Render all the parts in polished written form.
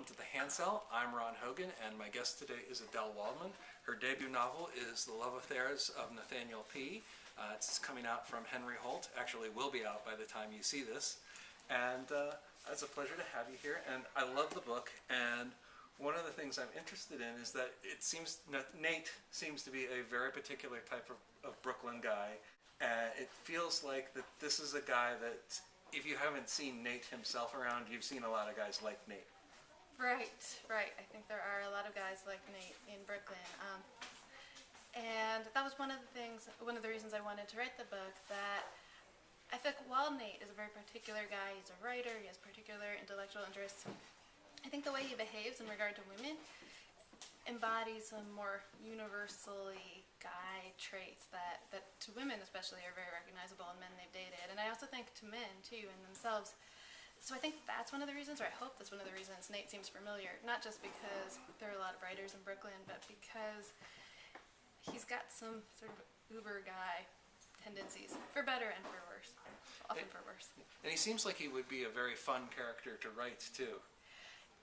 welcome to the Handsell. I'm Ron Hogan, and my guest today is Adelle Waldman. Her debut novel is The Love Affairs of Nathaniel P. It's coming out from Henry Holt. Actually, will be out by the time you see this. And it's a pleasure to have you here. And I love the book. And one of the things I'm interested in is that it seems Nate seems to be a very particular type of Brooklyn guy. And it feels like that this is a guy that, if you haven't seen Nate himself around, you've seen a lot of guys like Nate. Right. I think there are a lot of guys like Nate in Brooklyn. And that was one of the reasons I wanted to write the book, that I feel like while Nate is a very particular guy, he's a writer, he has particular intellectual interests, I think the way he behaves in regard to women embodies some more universally guy traits that to women especially are very recognizable in men they've dated, and I also think to men too in themselves. So I think that's one of the reasons, or I hope that's one of the reasons Nate seems familiar, not just because there are a lot of writers in Brooklyn, but because he's got some sort of uber guy tendencies, for better and for worse, often for worse. And he seems like he would be a very fun character to write too.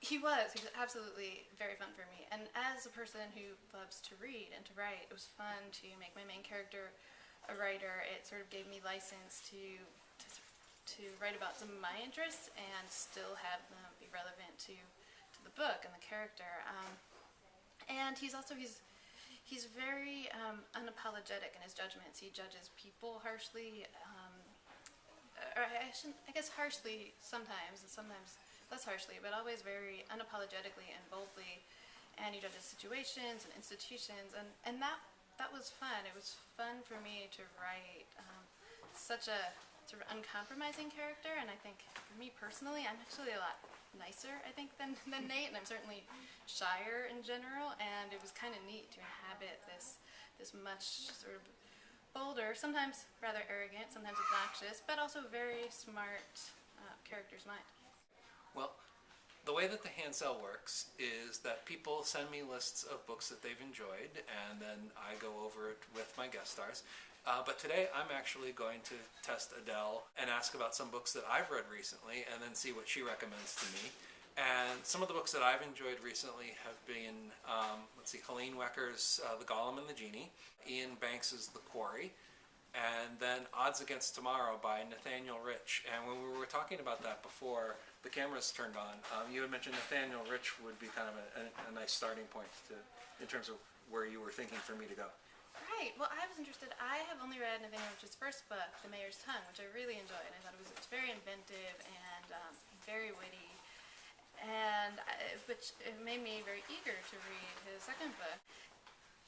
He was absolutely very fun for me, and as a person who loves to read and to write, it was fun to make my main character a writer. It sort of gave me license to write about some of my interests and still have them be relevant to the book and the character. And he's very unapologetic in his judgments. He judges people harshly, or I guess harshly sometimes, and sometimes less harshly, but always very unapologetically and boldly. And he judges situations and institutions, and that was fun. It was fun for me to write such a sort of uncompromising character, and I think for me personally, I'm actually a lot nicer, I think, than Nate, and I'm certainly shyer in general, and it was kind of neat to inhabit this much sort of bolder, sometimes rather arrogant, sometimes obnoxious, but also very smart character's mind. Well, the way that the Handsell works is that people send me lists of books that they've enjoyed, and then I go over it with my guest stars. But today I'm actually going to test Adelle and ask about some books that I've read recently and then see what she recommends to me. And some of the books that I've enjoyed recently have been, Helene Wecker's The Golem and the Genie, Iain Banks' The Quarry, and then Odds Against Tomorrow by Nathaniel Rich. And when we were talking about that before the cameras turned on, you had mentioned Nathaniel Rich would be kind of a nice starting point in terms of where you were thinking for me to go. Right. Well, I was interested. I have only read Nathaniel Rich's first book, The Mayor's Tongue, which I really enjoyed. I thought it was very inventive and very witty, and which it made me very eager to read his second book.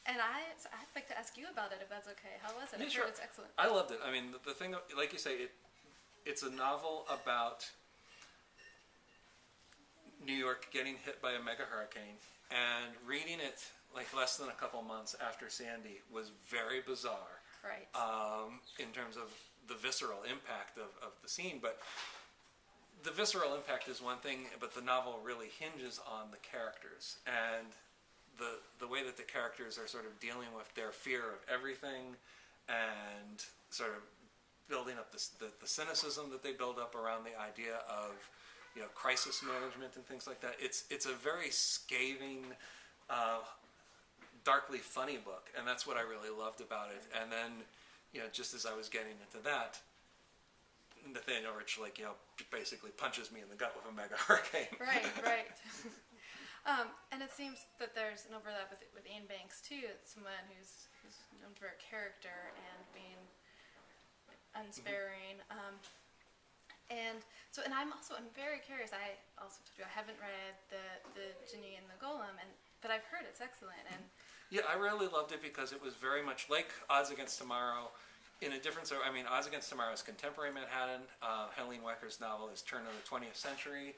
And I'd like to ask you about it, if that's okay. How was it? Yeah, I sure. heard it's excellent. I loved it. I mean, the thing, like you say, it's a novel about New York getting hit by a mega hurricane, and reading it like less than a couple months after Sandy was very bizarre. Right. In terms of the visceral impact of the scene, but the visceral impact is one thing, but the novel really hinges on the characters and the way that the characters are sort of dealing with their fear of everything and sort of building up the cynicism that they build up around the idea of, crisis management and things like that. It's a very scathing, darkly funny book, and that's what I really loved about it. And then, just as I was getting into that, Nathaniel Rich, basically punches me in the gut with a mega hurricane. Right. And it seems that there's an overlap with Iain Banks too. It's someone who's known for a character and being unsparing. And I'm very curious. I also told you I haven't read the Genie and the Golem, but I've heard it's excellent. And yeah, I really loved it because it was very much like Odds Against Tomorrow, in a different sort. I mean, Odds Against Tomorrow is contemporary Manhattan. Helene Wecker's novel is turn of the 20th century,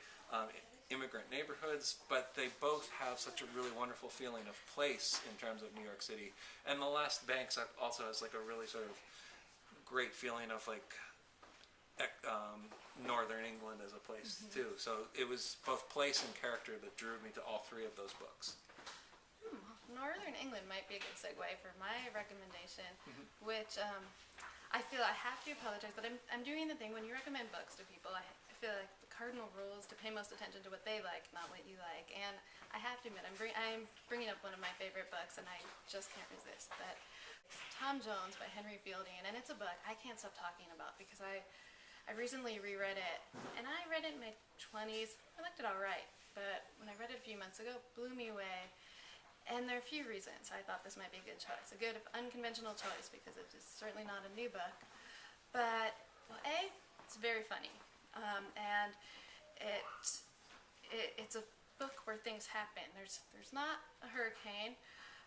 immigrant neighborhoods, but they both have such a really wonderful feeling of place in terms of New York City. And the last Banks also has like a really sort of great feeling of like northern England as a place too. So it was both place and character that drew me to all three of those books. Northern England might be a good segue for my recommendation, which I feel I have to apologize, but I'm doing the thing when you recommend books to people. I feel like the cardinal rule is to pay most attention to what they like, not what you like. And I have to admit, I'm bringing up one of my favorite books, and I just can't resist. But it's Tom Jones by Henry Fielding, and it's a book I can't stop talking about because I recently reread it, and I read it in my 20s. I liked it all right, but when I read it a few months ago, it blew me away. And there are a few reasons I thought this might be a good choice, a good unconventional choice, because it is certainly not a new book. But, well, A, it's very funny, and it's a book where things happen. There's not a hurricane,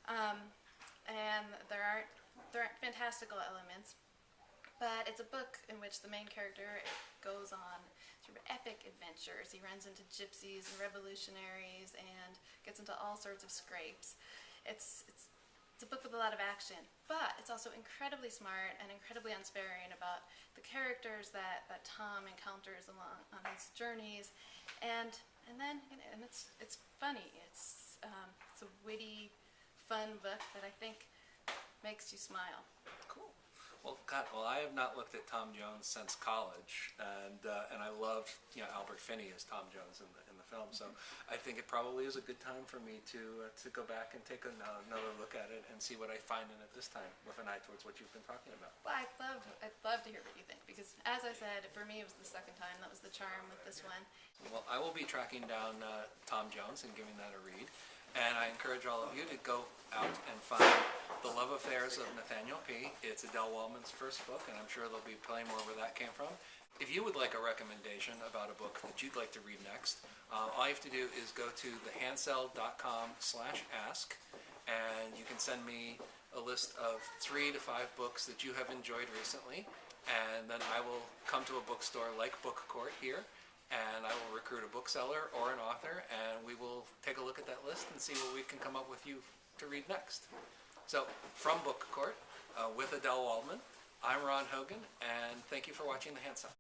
and there aren't fantastical elements, but it's a book in which the main character goes on sort of epic adventures. He runs into gypsies and revolutionaries and gets into all sorts of scrapes. It's a book with a lot of action, but it's also incredibly smart and incredibly unsparing about the characters that Tom encounters along on his journeys, and it's funny. It's a witty, fun book that I think makes you smile. Cool. Well, God, I have not looked at Tom Jones since college, and I loved Albert Finney as Tom Jones in the film. So I think it probably is a good time for me to go back and take another look at it and see what I find in it this time, with an eye towards what you've been talking about. Well, I'd love to hear what you think, because as I said, for me it was the second time. That was the charm with this one. Well, I will be tracking down Tom Jones and giving that a read. And I encourage all of you to go out and find The Love Affairs of Nathaniel P. It's Adelle Waldman's first book, and I'm sure there'll be plenty more where that came from. If you would like a recommendation about a book that you'd like to read next, all you have to do is go to thehandsell.com/ask, and you can send me a list of 3 to 5 books that you have enjoyed recently, and then I will come to a bookstore like Book Court here, and I will recruit a bookseller or an author, and we will take a look at that list and see what we can come up with you to read next. So, from Book Court, with Adelle Waldman, I'm Ron Hogan, and thank you for watching The Handsell.